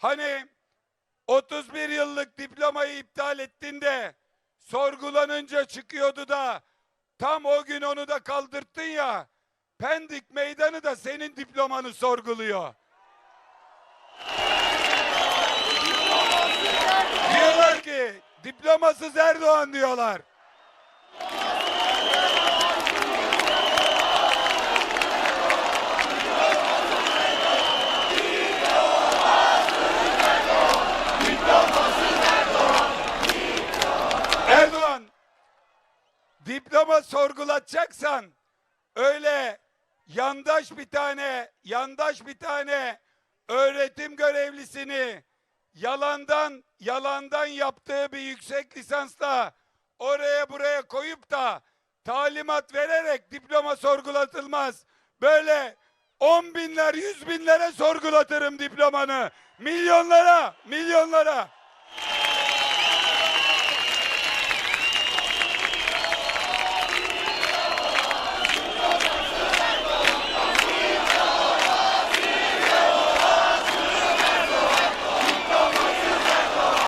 Hani 31 yıllık diplomayı iptal ettiğinde sorgulanınca çıkıyordu da tam o gün onu da kaldırttın ya. Pendik Meydanı da senin diplomanı sorguluyor. Diyorlar ki diplomasız Erdoğan diyorlar. Erdoğan, diploma sorgulatacaksan öyle yandaş bir tane öğretim görevlisini yalandan yaptığı bir yüksek lisansla oraya buraya koyup da talimat vererek diploma sorgulatılmaz. Böyle 10 binler, 100 binlere sorgulatırım diplomanı. Milyonlara.